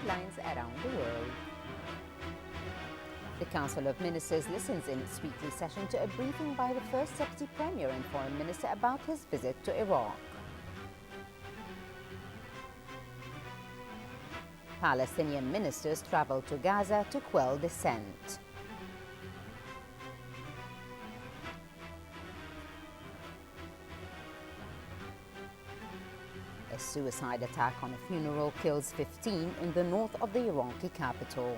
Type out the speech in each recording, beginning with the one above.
headlines around the world. The Council of Ministers listens in its weekly session to a briefing by the First Deputy Premier and Foreign Minister about his visit to Iraq. Palestinian ministers travel to Gaza to quell dissent. A suicide attack on a funeral kills 15 in the north of the Iraqi capital.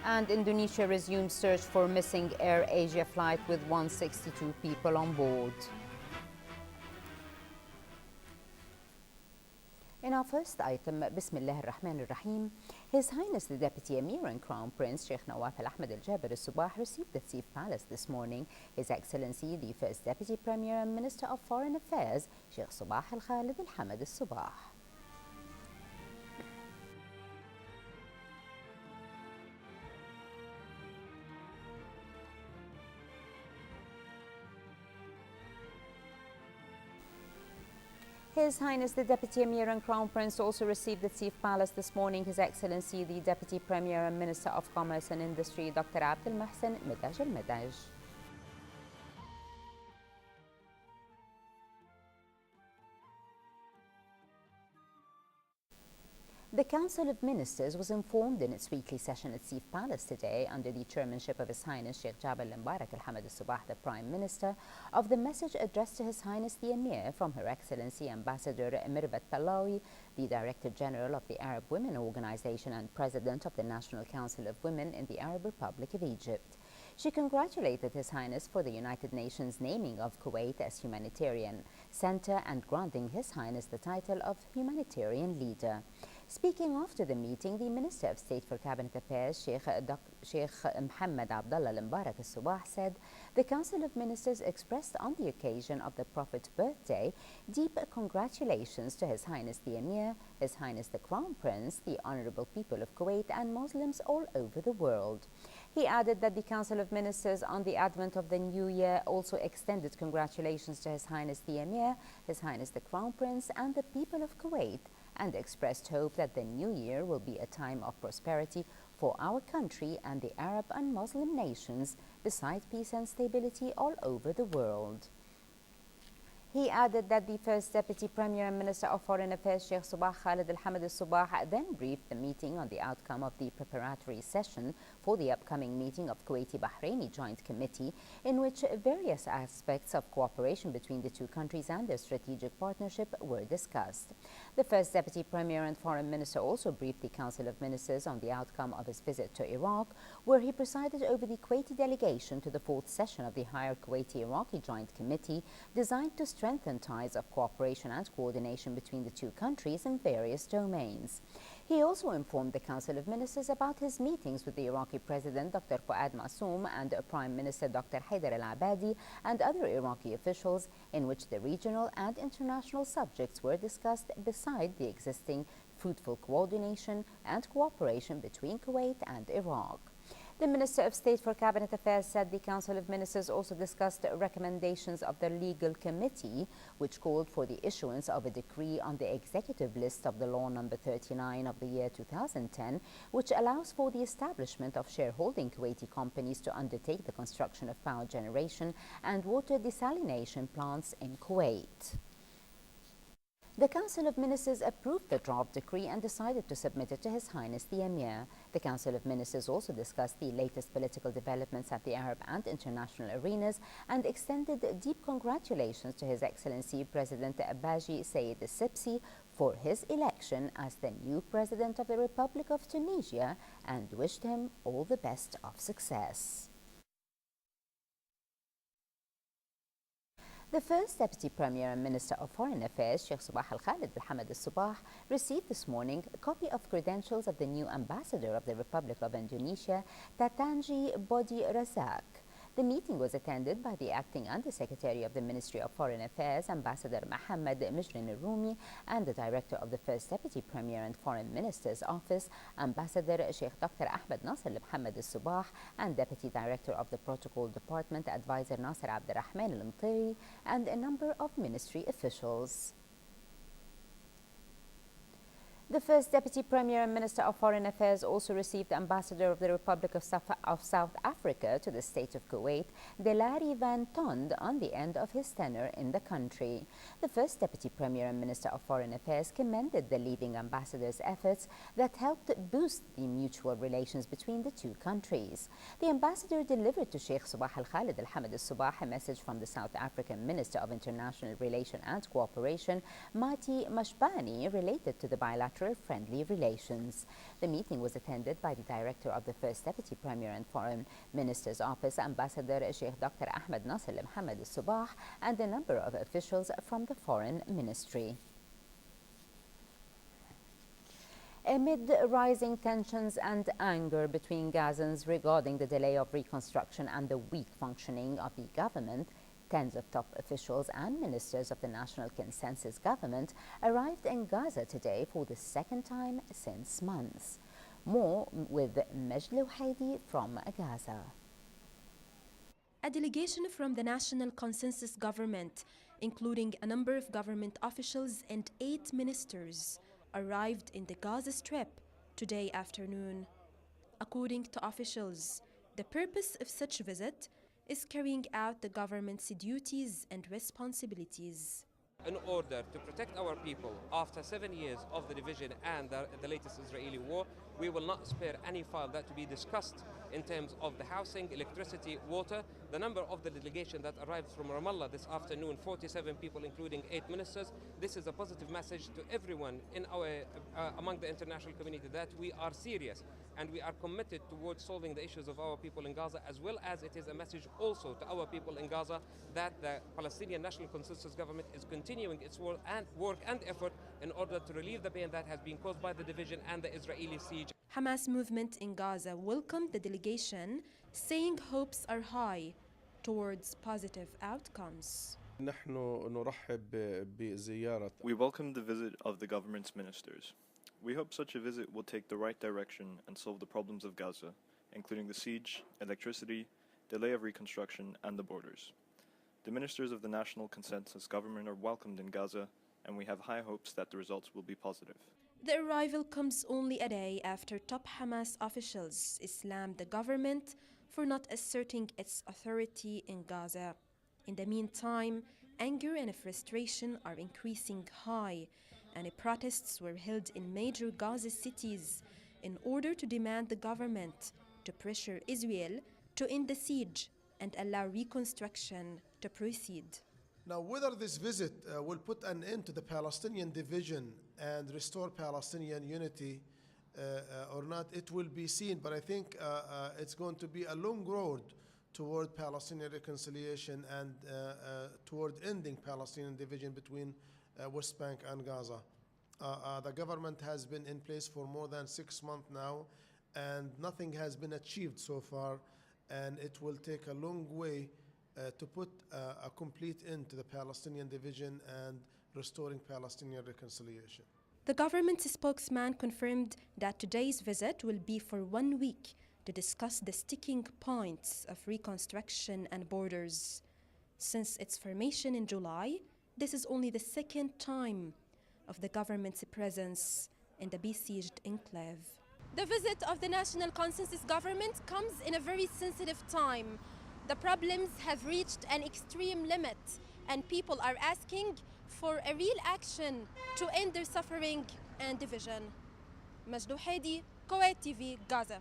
And Indonesia resumes search for missing AirAsia flight with 162 people on board. In our first item, Bismillah ar-Rahman ar-Rahim, His Highness the Deputy Emir and Crown Prince Sheikh Nawaf Al Ahmed Al Jaber Al Subah received at Sif Palace this morning His Excellency the First Deputy Premier and Minister of Foreign Affairs Sheikh Sabah Al Khalid Al Hamad Al Subah. His Highness the Deputy Emir and Crown Prince also received at Sif Palace this morning His Excellency the Deputy Premier and Minister of Commerce and Industry Dr. Abdel Mohsen Midaj Al Midaj. The Council of Ministers was informed in its weekly session at Sif Palace today, under the chairmanship of His Highness Sheikh Jabal Mbarak Al Hamad Al Subah, the Prime Minister, of the message addressed to His Highness the Emir from Her Excellency Ambassador Mirbat Talawi, the Director General of the Arab Women Organization and President of the National Council of Women in the Arab Republic of Egypt. She congratulated His Highness for the United Nations naming of Kuwait as humanitarian center and granting His Highness the title of humanitarian leader. Speaking after the meeting, the Minister of State for Cabinet Affairs, Sheikh Mohammed Abdullah Al Mbarak Al Subah, said the Council of Ministers expressed on the occasion of the Prophet's birthday deep congratulations to His Highness the Emir, His Highness the Crown Prince, the honorable people of Kuwait and Muslims all over the world. He added that the Council of Ministers on the advent of the new year also extended congratulations to His Highness the Emir, His Highness the Crown Prince and the people of Kuwait, and expressed hope that the new year will be a time of prosperity for our country and the Arab and Muslim nations, besides peace and stability all over the world. He added that the First Deputy Premier and Minister of Foreign Affairs Sheikh Sabah Khalid Al Hamad Al Subah then briefed the meeting on the outcome of the preparatory session for the upcoming meeting of Kuwaiti-Bahraini Joint Committee, in which various aspects of cooperation between the two countries and their strategic partnership were discussed. The First Deputy Premier and Foreign Minister also briefed the Council of Ministers on the outcome of his visit to Iraq, where he presided over the Kuwaiti delegation to the fourth session of the Higher Kuwaiti-Iraqi Joint Committee, designed to strengthen ties of cooperation and coordination between the two countries in various domains. He also informed the Council of Ministers about his meetings with the Iraqi President Dr. Fuad Massoum and Prime Minister Dr. Haider al-Abadi and other Iraqi officials, in which the regional and international subjects were discussed, beside the existing fruitful coordination and cooperation between Kuwait and Iraq. The Minister of State for Cabinet Affairs said the Council of Ministers also discussed recommendations of the Legal Committee, which called for the issuance of a decree on the executive list of the Law No. 39 of the year 2010, which allows for the establishment of shareholding Kuwaiti companies to undertake the construction of power generation and water desalination plants in Kuwait. The Council of Ministers approved the draft decree and decided to submit it to His Highness the Emir. The Council of Ministers also discussed the latest political developments at the Arab and international arenas and extended deep congratulations to His Excellency President Baji Said Essebsi for his election as the new President of the Republic of Tunisia and wished him all the best of success. The First Deputy Premier and Minister of Foreign Affairs, Sheikh Sabah Al Khalid Al Hamad Al Subah, received this morning a copy of credentials of the new Ambassador of the Republic of Indonesia, Tatanji Bodi Razak. The meeting was attended by the Acting Under-Secretary of the Ministry of Foreign Affairs, Ambassador Mohammed Mijrin Al-Rumi, and the Director of the First Deputy Premier and Foreign Minister's Office, Ambassador Sheikh Dr. Ahmed Nasser Mohammed Al-Subah, and Deputy Director of the Protocol Department, Advisor Nasser Abdurrahman Al-Mtiri, and a number of ministry officials. The first Deputy Premier and Minister of Foreign Affairs also received the Ambassador of the Republic of South Africa to the State of Kuwait, Delari van Tond, on the end of his tenure in the country. The first Deputy Premier and Minister of Foreign Affairs commended the leading ambassador's efforts that helped boost the mutual relations between the two countries. The ambassador delivered to Sheikh Sabah Al-Khalid Al-Hamad Al-Sabah a message from the South African Minister of International Relations and Cooperation, Mati Mashbani, related to the bilateral friendly relations. The meeting was attended by the Director of the First Deputy Premier and Foreign Minister's Office, Ambassador Sheikh Dr. Ahmed Nasser Mohammed Al-Sabah, and a number of officials from the Foreign Ministry. Amid rising tensions and anger between Gazans regarding the delay of reconstruction and the weak functioning of the government, tens of top officials and ministers of the National Consensus Government arrived in Gaza today for the second time since months. More with Majlou Haidi from Gaza. A delegation from the National Consensus Government, including a number of government officials and 8 ministers, arrived in the Gaza Strip today afternoon. According to officials, the purpose of such visit is carrying out the government's duties and responsibilities. In order to protect our people after 7 years of the division and the latest Israeli war, we will not spare any file that to be discussed in terms of the housing, electricity, water. The number of the delegation that arrived from Ramallah this afternoon, 47 people, including 8 ministers. This is a positive message to everyone in among the international community that we are serious and we are committed towards solving the issues of our people in Gaza, as well as it is a message also to our people in Gaza that the Palestinian National Consensus Government is continuing its work and effort in order to relieve the pain that has been caused by the division and the Israeli siege. Hamas movement in Gaza welcomed the delegation, saying hopes are high towards positive outcomes. We welcome the visit of the government's ministers. We hope such a visit will take the right direction and solve the problems of Gaza, including the siege, electricity, delay of reconstruction, and the borders. The ministers of the National Consensus Government are welcomed in Gaza, and we have high hopes that the results will be positive. The arrival comes only a day after top Hamas officials slammed the government for not asserting its authority in Gaza. In the meantime, anger and frustration are increasing high, and protests were held in major Gaza cities in order to demand the government to pressure Israel to end the siege and allow reconstruction to proceed. Now, whether this visit will put an end to the Palestinian division and restore Palestinian unity or not, it will be seen. But I think it's going to be a long road toward Palestinian reconciliation and toward ending Palestinian division between West Bank and Gaza. The government has been in place for more than 6 months now, and nothing has been achieved so far, and it will take a long way to put a complete end to the Palestinian division and restoring Palestinian reconciliation. The government spokesman confirmed that today's visit will be for 1 week to discuss the sticking points of reconstruction and borders. Since its formation in July, this is only the second time of the government's presence in the besieged enclave. The visit of the National Consensus Government comes in a very sensitive time. The problems have reached an extreme limit, and people are asking for a real action to end their suffering and division. Majlou Haidi, Kuwait TV, Gaza.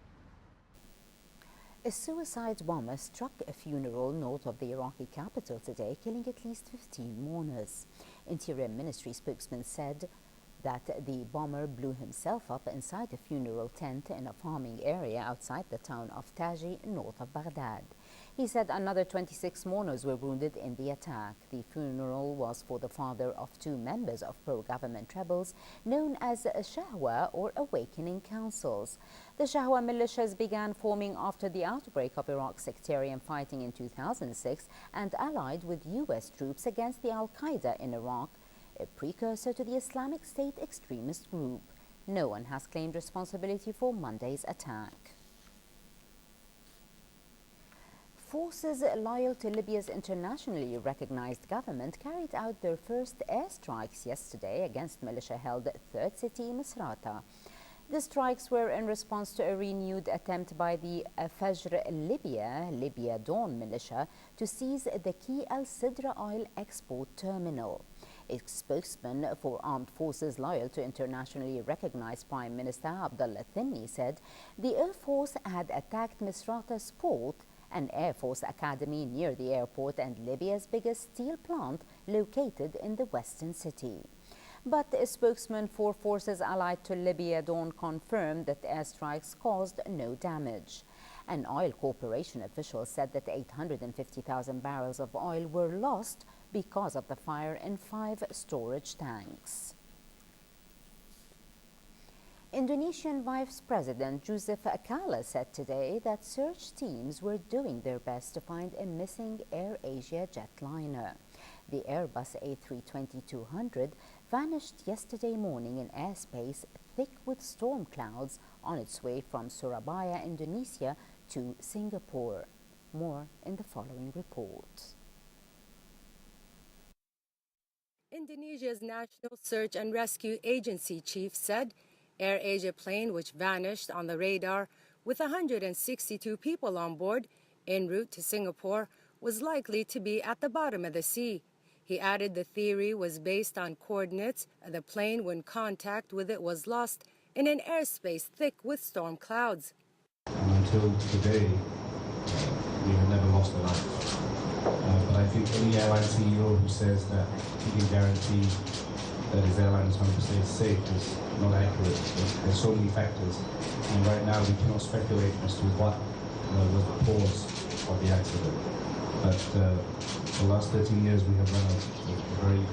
A suicide bomber struck a funeral north of the Iraqi capital today, killing at least 15 mourners. Interior Ministry spokesman said that the bomber blew himself up inside a funeral tent in a farming area outside the town of Taji, north of Baghdad. He said another 26 mourners were wounded in the attack. The funeral was for the father of 2 members of pro-government rebels known as Shahwa or Awakening Councils. The Shahwa militias began forming after the outbreak of Iraq's sectarian fighting in 2006 and allied with U.S. troops against the Al-Qaeda in Iraq, a precursor to the Islamic State extremist group. No one has claimed responsibility for Monday's attack. Forces loyal to Libya's internationally recognized government carried out their first airstrikes yesterday against militia-held third city Misrata. The strikes were in response to a renewed attempt by the Fajr Libya Dawn militia to seize the key Al Sidra oil export terminal. A spokesman for armed forces loyal to internationally recognized Prime Minister Abdullah Thinni said the Air Force had attacked Misrata's port, an Air Force academy near the airport, and Libya's biggest steel plant located in the western city. But a spokesman for forces allied to Libya Dawn confirmed that airstrikes caused no damage. An oil corporation official said that 850,000 barrels of oil were lost because of the fire in 5 storage tanks. Indonesian Vice President Yusuf Kala said today that search teams were doing their best to find a missing AirAsia jetliner. The Airbus A320-200 vanished yesterday morning in airspace thick with storm clouds on its way from Surabaya, Indonesia to Singapore. More in the following report. Indonesia's National Search and Rescue Agency chief said AirAsia plane, which vanished on the radar with 162 people on board en route to Singapore, was likely to be at the bottom of the sea. He added the theory was based on coordinates of the plane when contact with it was lost in an airspace thick with storm clouds. Until today, we have never lost a life. But I think any airline CEO who says that he can guarantee that his airline is 100% safe is not accurate. There's so many factors, and right now we cannot speculate as to what was the cause of the accident. But for the last 13 years, we have run a very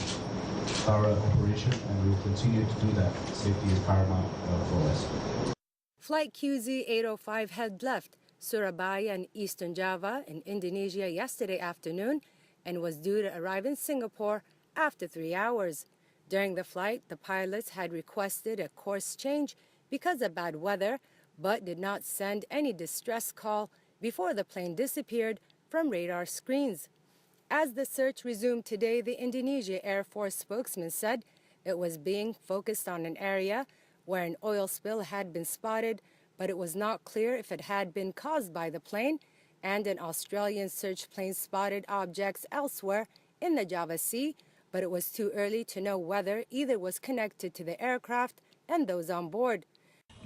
thorough operation, and we will continue to do that. Safety is paramount for us. Flight QZ-805 had left Surabaya in Eastern Java in Indonesia yesterday afternoon and was due to arrive in Singapore after 3 hours. During the flight, the pilots had requested a course change because of bad weather, but did not send any distress call before the plane disappeared from radar screens. As the search resumed today, the Indonesia Air Force spokesman said it was being focused on an area where an oil spill had been spotted, but it was not clear if it had been caused by the plane, and an Australian search plane spotted objects elsewhere in the Java Sea, but it was too early to know whether either was connected to the aircraft and those on board.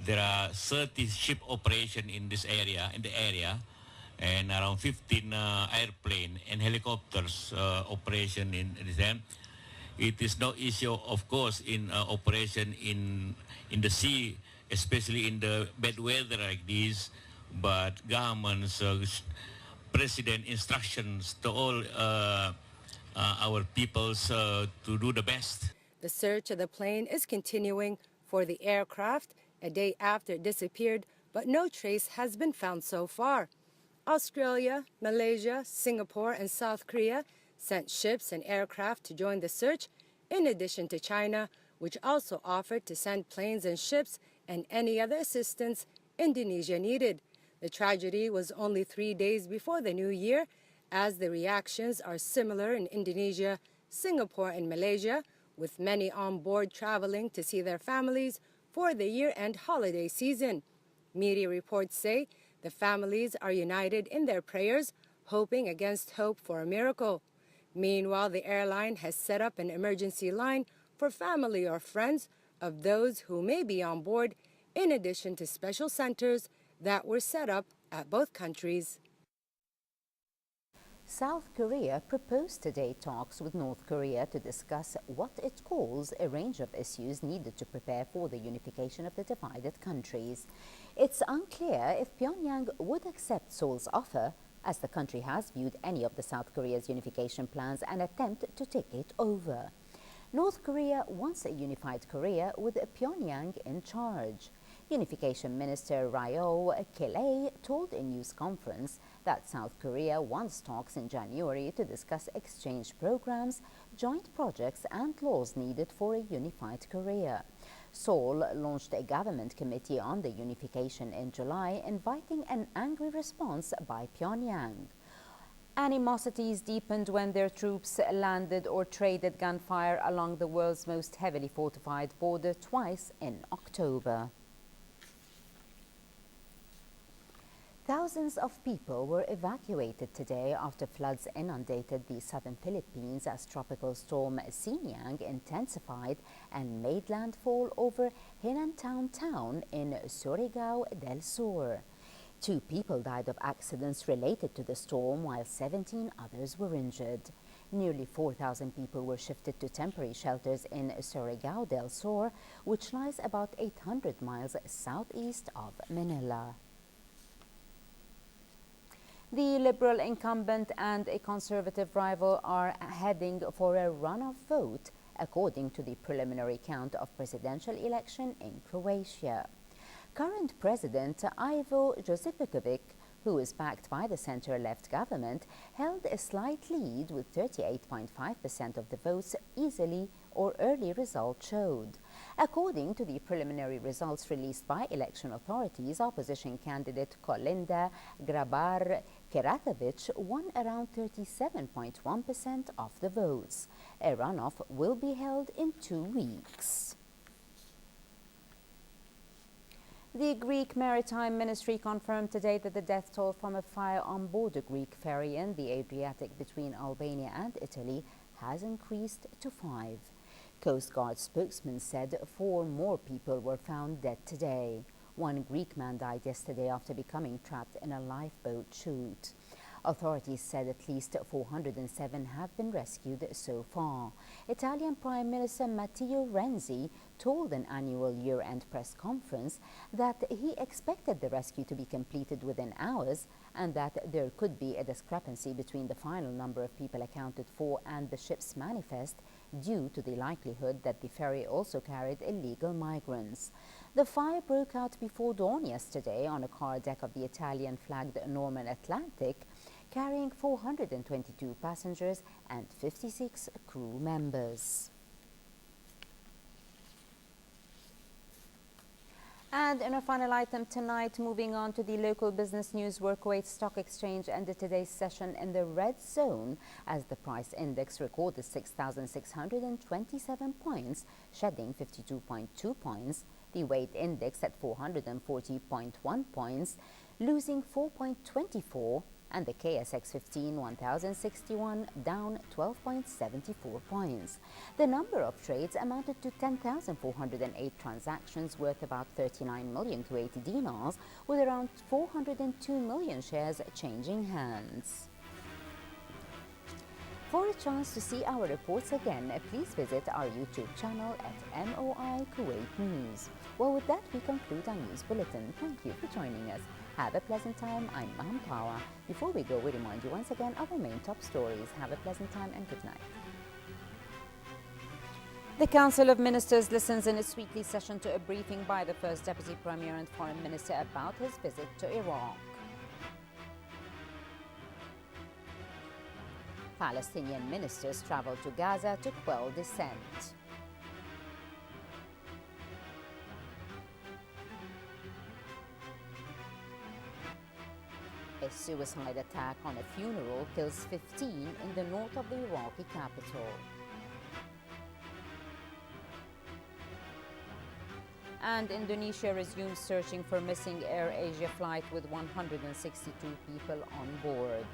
There are 30 ship operation in this area, and around 15 airplane and helicopters operation in them. It is no issue, of course, in operation in the sea, especially in the bad weather like this. But government's president instructions to all our peoples to do the best. The search of the plane is continuing for the aircraft a day after it disappeared, but no trace has been found so far. Australia, Malaysia, Singapore, and South Korea sent ships and aircraft to join the search, in addition to China, which also offered to send planes and ships and any other assistance Indonesia needed. The tragedy was only 3 days before the new year, as the reactions are similar in Indonesia, Singapore, and Malaysia, with many on board traveling to see their families for the year-end holiday season. Media reports say the families are united in their prayers, hoping against hope for a miracle. Meanwhile, the airline has set up an emergency line for family or friends of those who may be on board, in addition to special centers that were set up at both countries. South Korea proposed today talks with North Korea to discuss what it calls a range of issues needed to prepare for the unification of the divided countries. It's unclear if Pyongyang would accept Seoul's offer, as the country has viewed any of the South Korea's unification plans an attempt to take it over. North Korea wants a unified Korea with Pyongyang in charge. Unification Minister Ryo Killay told a news conference that South Korea wants talks in January to discuss exchange programs, joint projects and laws needed for a unified Korea. Seoul launched a government committee on the unification in July, inviting an angry response by Pyongyang. Animosities deepened when their troops landed or traded gunfire along the world's most heavily fortified border twice in October. Thousands of people were evacuated today after floods inundated the southern Philippines as tropical storm Siniang intensified and made landfall over Hinantown town in Surigao del Sur. 2 people died of accidents related to the storm, while 17 others were injured. Nearly 4,000 people were shifted to temporary shelters in Surigao del Sur, which lies about 800 miles southeast of Manila. The Liberal incumbent and a Conservative rival are heading for a runoff vote, according to the preliminary count of presidential election in Croatia. Current President Ivo Josipovic, who is backed by the center-left government, held a slight lead with 38.5% of the votes easily or early result showed. According to the preliminary results released by election authorities, opposition candidate Kolinda Grabar-Karakovic won around 37.1% of the votes. A runoff will be held in 2 weeks. The Greek Maritime Ministry confirmed today that the death toll from a fire on board a Greek ferry in the Adriatic between Albania and Italy has increased to 5. Coast Guard spokesman said 4 more people were found dead today. 1 Greek man died yesterday after becoming trapped in a lifeboat chute. Authorities said at least 407 have been rescued so far. Italian Prime Minister Matteo Renzi told an annual year-end press conference that he expected the rescue to be completed within hours and that there could be a discrepancy between the final number of people accounted for and the ship's manifest due to the likelihood that the ferry also carried illegal migrants. The fire broke out before dawn yesterday on a car deck of the Italian-flagged Norman Atlantic, carrying 422 passengers and 56 crew members. And in our final item tonight, moving on to the local business news, where Kuwait Stock Exchange ended today's session in the red zone as the price index recorded 6,627 points, shedding 52.2 points. The weight index at 440.1 points, losing 4.24, and the KSX 15 1061 down 12.74 points. The number of trades amounted to 10,408 transactions worth about 39 million Kuwaiti dinars, with around 402 million shares changing hands. For a chance to see our reports again, please visit our YouTube channel at MOI Kuwait News. Well, with that, we conclude our news bulletin. Thank you for joining us. Have a pleasant time. I'm Maham Tawa. Before we go, we remind you once again of our main top stories. Have a pleasant time and good night. The Council of Ministers listens in its weekly session to a briefing by the First Deputy Premier and Foreign Minister about his visit to Iraq. Palestinian ministers travel to Gaza to quell dissent. A suicide attack on a funeral kills 15 in the north of the Iraqi capital. And Indonesia resumes searching for missing AirAsia flight with 162 people on board.